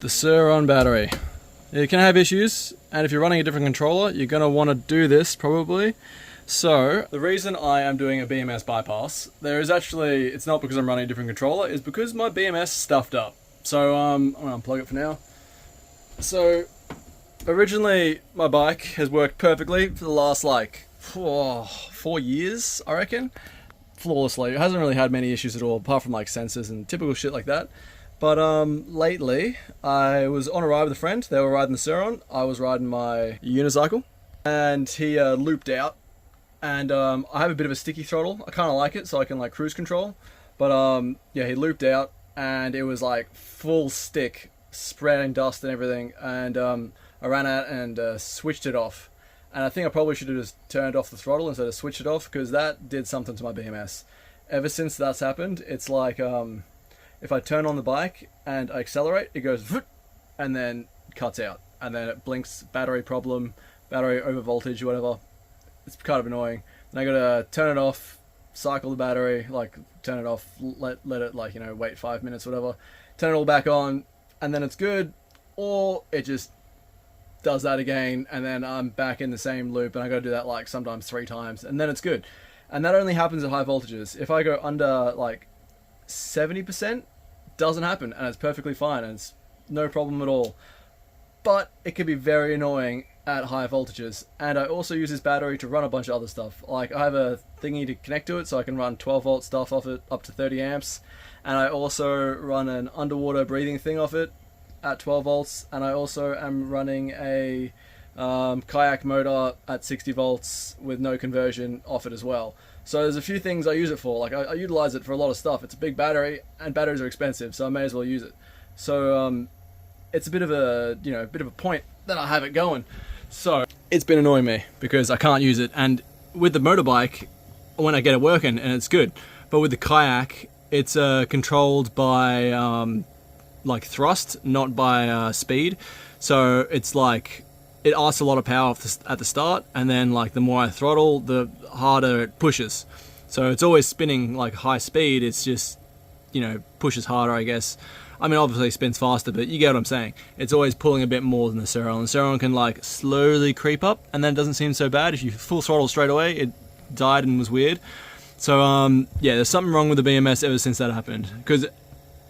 The Sur Ron battery. You can have issues, and if you're running a different controller, you're going to want to do this probably. So, the reason I am doing a BMS bypass, it's not because I'm running a different controller, it's because my BMS stuffed up. So, I'm going to unplug it for now. So, originally, my bike has worked perfectly for the last, 4 years, I reckon. Flawlessly. It hasn't really had many issues at all, apart from, sensors and typical shit like that. But lately, I was on a ride with a friend. They were riding the Sur Ron. I was riding my unicycle, and he looped out. And I have a bit of a sticky throttle. I kind of like it, so I can cruise control. But yeah, he looped out, and it was full stick, spreading dust and everything. And I ran out and switched it off. And I think I probably should have just turned off the throttle instead of switched it off, because that did something to my BMS. Ever since that's happened, it's if I turn on the bike and I accelerate, it goes and then cuts out. And then it blinks, battery problem, battery over voltage, whatever. It's kind of annoying. And I gotta turn it off, cycle the battery, turn it off, let it wait 5 minutes, whatever. Turn it all back on, and then it's good. Or it just does that again, and then I'm back in the same loop, and I gotta do that sometimes 3 times, and then it's good. And that only happens at high voltages. If I go under 70%, doesn't happen, and it's perfectly fine, and it's no problem at all. But it can be very annoying at high voltages, and I also use this battery to run a bunch of other stuff. I have a thingy to connect to it, so I can run 12 volt stuff off it up to 30 amps, and I also run an underwater breathing thing off it at 12 volts, and I also am running a kayak motor at 60 volts with no conversion off it as well. So there's a few things I use it for. I utilize it for a lot of stuff. It's a big battery, and batteries are expensive, so I may as well use it. So it's a bit of a point that I have it going. So it's been annoying me because I can't use it. And with the motorbike, when I get it working, and it's good. But with the kayak, it's controlled by thrust, not by speed. So it's it asks a lot of power at the start, and then the more I throttle, the harder it pushes. So it's always spinning high speed. It's just pushes harder, I guess. I mean, obviously it spins faster, but you get what I'm saying. It's always pulling a bit more than the Sur Ron. The Sur Ron can slowly creep up, and then it doesn't seem so bad. If you full throttle straight away, it died and was weird. So yeah, there's something wrong with the BMS ever since that happened. Because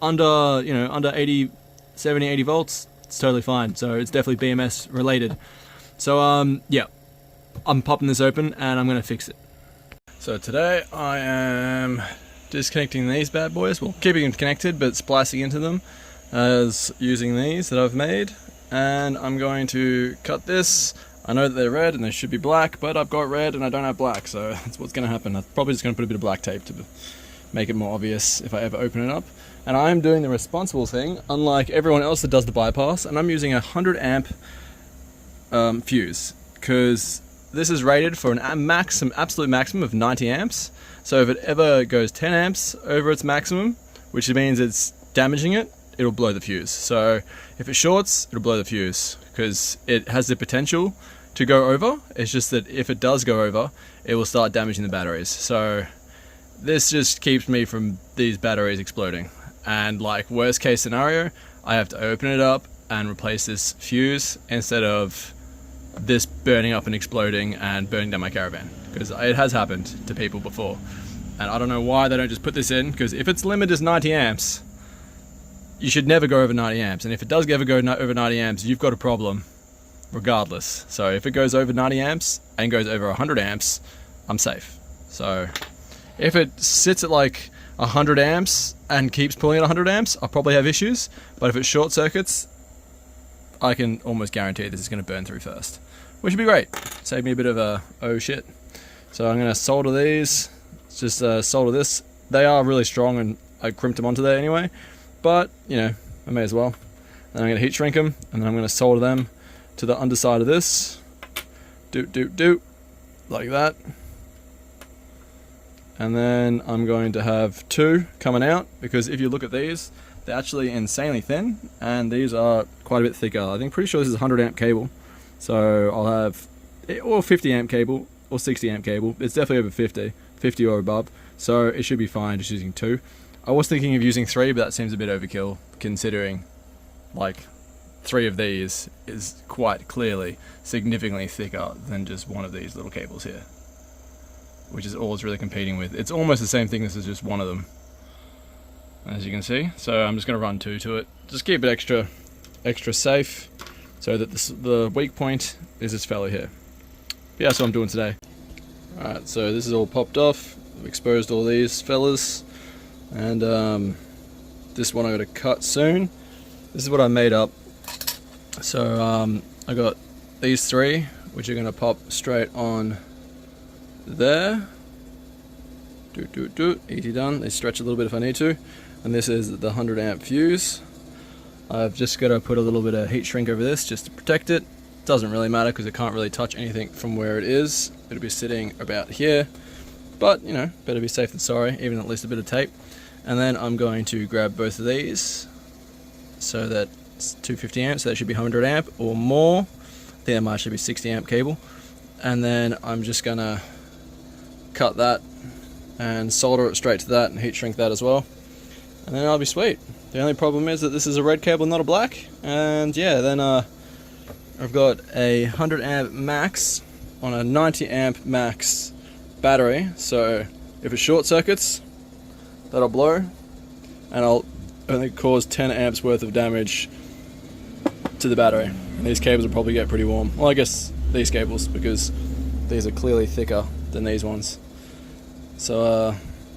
under 70, 80 volts, it's totally fine. So it's definitely BMS related. So yeah, I'm popping this open and I'm gonna fix it. So today I am disconnecting these bad boys, well, keeping them connected but splicing into them as using these that I've made, and I'm going to cut this. I know that they're red and they should be black, but I've got red and I don't have black, so that's what's going to happen. I'm probably just going to put a bit of black tape to make it more obvious if I ever open it up. And I'm doing the responsible thing, unlike everyone else that does the bypass, and I'm using a 100 amp fuse, because this is rated for an absolute maximum of 90 amps. So if it ever goes 10 amps over its maximum, which means it's damaging it, it'll blow the fuse. So if it shorts, it'll blow the fuse, because it has the potential to go over. It's just that if it does go over, it will start damaging the batteries. So this just keeps me from these batteries exploding. And worst case scenario, I have to open it up and replace this fuse instead of this burning up and exploding and burning down my caravan, because it has happened to people before. And I don't know why they don't just put this in, because if its limit is 90 amps, you should never go over 90 amps. And if it does ever go over 90 amps, you've got a problem regardless. So if it goes over 90 amps and goes over 100 amps, I'm safe. So if it sits at 100 amps and keeps pulling at 100 amps, I'll probably have issues. But if it short circuits, I can almost guarantee this is going to burn through first, which would be great. Save me a bit of a oh shit. So I'm going to solder these. Just solder this. They are really strong, and I crimped them onto there anyway, but I may as well. Then I'm going to heat shrink them, and then I'm going to solder them to the underside of this. Like that. And then I'm going to have 2 coming out, because if you look at these, they're actually insanely thin, and these are quite a bit thicker. I think pretty sure this is 100 amp cable. So I'll have, or 50 amp cable, or 60 amp cable. It's definitely over 50 or above. So it should be fine just using 2. I was thinking of using 3, but that seems a bit overkill, considering 3 of these is quite clearly significantly thicker than just one of these little cables here, which is all it's really competing with. It's almost the same thickness as just one of them, as you can see. So I'm just going to run 2 to it. Just keep it extra safe, so that the weak point is this fellow here. But yeah, that's what I'm doing today. Alright, so this is all popped off. I've exposed all these fellas, and this one I got to cut soon. This is what I made up. So I got these 3, which are going to pop straight on there. Easy done. They stretch a little bit if I need to. And this is the 100 amp fuse. I've just got to put a little bit of heat shrink over this just to protect it. Doesn't really matter because it can't really touch anything from where it is. It'll be sitting about here, but you know, better be safe than sorry, even at least a bit of tape. And then I'm going to grab both of these, so that it's 250 amps, so that should be 100 amp or more. I think that might actually be 60 amp cable. And then I'm just gonna cut that and solder it straight to that and heat shrink that as well. And then I'll be sweet. The only problem is that this is a red cable, not a black. And yeah, then I've got a 100 amp max on a 90 amp max battery. So if it short circuits, that'll blow, and I'll only cause 10 amps worth of damage to the battery. And these cables will probably get pretty warm. Well, I guess these cables, because these are clearly thicker than these ones. So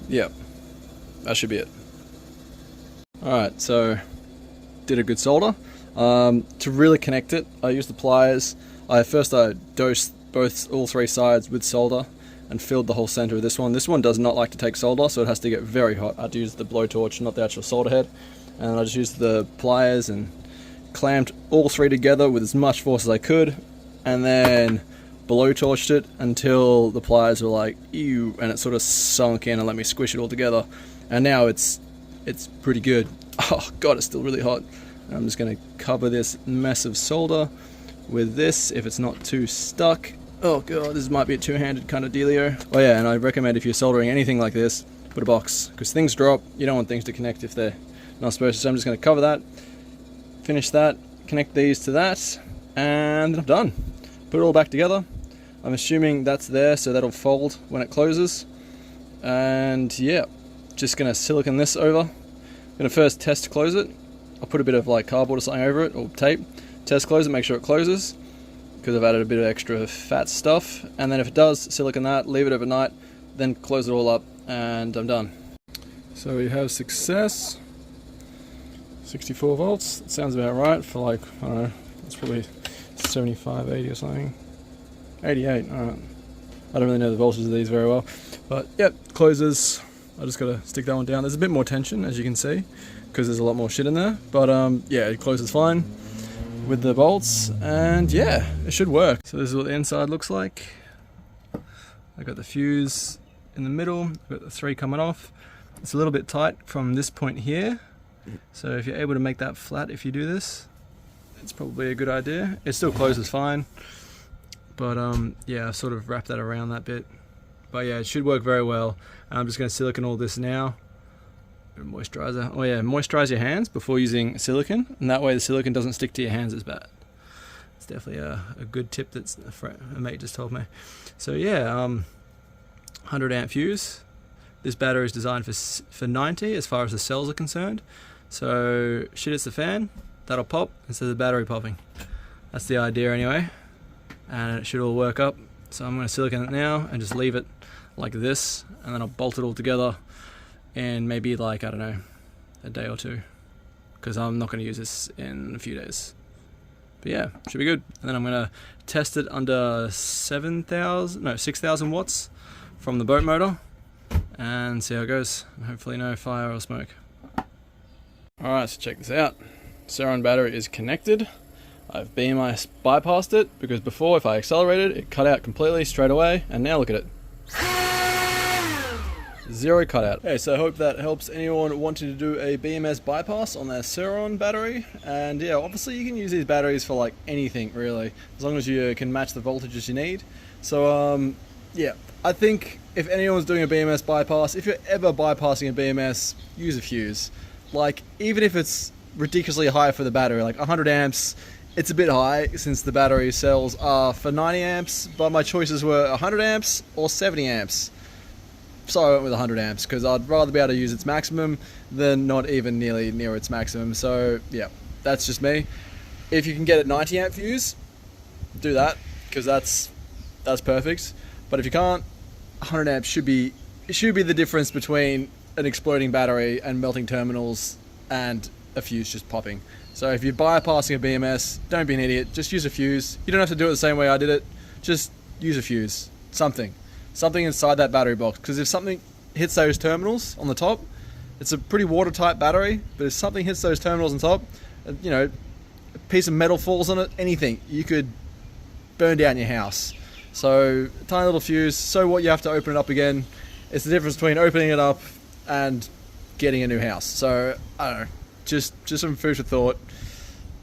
yeah, that should be it. Alright, so did a good solder. To really connect it, I used the pliers. I dosed all 3 sides with solder and filled the whole center of this one. This one does not like to take solder, so it has to get very hot. I had to use the blowtorch, not the actual solder head. And I just used the pliers and clamped all 3 together with as much force as I could, and then blowtorched it until the pliers were like, ew, and it sort of sunk in and let me squish it all together. And now it's pretty good. Oh god, it's still really hot. And I'm just going to cover this mess of solder with this if it's not too stuck. Oh god, this might be a two-handed kind of dealio. Oh yeah, and I recommend if you're soldering anything like this, put a box, because things drop. You don't want things to connect if they're not supposed to. So I'm just going to cover that, finish that, connect these to that, and then I'm done. Put it all back together. I'm assuming that's there, so that'll fold when it closes. And yeah, just going to silicone this over. I'm going to first test close it. I'll put a bit of like cardboard or something over it, or tape. Test close it, make sure it closes, because I've added a bit of extra fat stuff. And then if it does, silicone that, leave it overnight, then close it all up, and I'm done. So we have success. 64 volts, that sounds about right for like, I don't know, it's probably 75, 80 or something. 88, alright. I don't really know the voltages of these very well. But yep, closes. I just gotta stick that one down. There's a bit more tension, as you can see, because there's a lot more shit in there. But yeah, it closes fine with the bolts, and yeah, it should work. So this is what the inside looks like. I got the fuse in the middle, I've got the 3 coming off. It's a little bit tight from this point here, so if you're able to make that flat if you do this, it's probably a good idea. It still closes fine, but yeah, I've sort of wrapped that around that bit. But yeah, it should work very well. And I'm just going to silicone all this now. Moisturizer. Oh yeah, moisturize your hands before using silicone, and that way the silicone doesn't stick to your hands as bad. It's definitely a good tip that a mate just told me. So yeah, 100 amp fuse. This battery is designed for 90 as far as the cells are concerned. So shit hits the fan, that'll pop instead of the battery popping. That's the idea anyway, and it should all work up. So I'm going to silicone it now and just leave it like this, and then I'll bolt it all together in maybe like, I don't know, a day or 2, because I'm not going to use this in a few days. But yeah, should be good. And then I'm going to test it under 6,000 watts from the boat motor and see how it goes. Hopefully no fire or smoke. Alright, so check this out. Sur Ron battery is connected. I've BMS bypassed it, because before, if I accelerated, it cut out completely straight away, and now look at it. 0 cutout. Okay, so I hope that helps anyone wanting to do a BMS bypass on their Sur Ron battery. And yeah, obviously you can use these batteries for like anything really, as long as you can match the voltages you need. So yeah, I think if anyone's doing a BMS bypass, if you're ever bypassing a BMS, use a fuse. Like, even if it's ridiculously high for the battery, like 100 amps. It's a bit high since the battery cells are for 90 amps, but my choices were 100 amps or 70 amps. So I went with 100 amps because I'd rather be able to use its maximum than not even nearly near its maximum. So yeah, that's just me. If you can get a 90 amp fuse, do that, because that's perfect. But if you can't, 100 amps should be the difference between an exploding battery and melting terminals and a fuse just popping. So if you're bypassing a BMS, don't be an idiot, just use a fuse. You don't have to do it the same way I did it, just use a fuse. Something inside that battery box, because if something hits those terminals on the top, it's a pretty watertight battery, but if something hits those terminals on top, you know, a piece of metal falls on it, anything, you could burn down your house. So tiny little fuse. So what, you have to open it up again. It's the difference between opening it up and getting a new house. So I don't know, just some food for thought.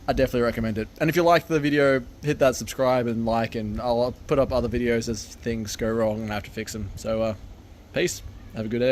I definitely recommend it. And if you like the video, hit that subscribe and like, and I'll put up other videos as things go wrong and I have to fix them. So peace, have a good day.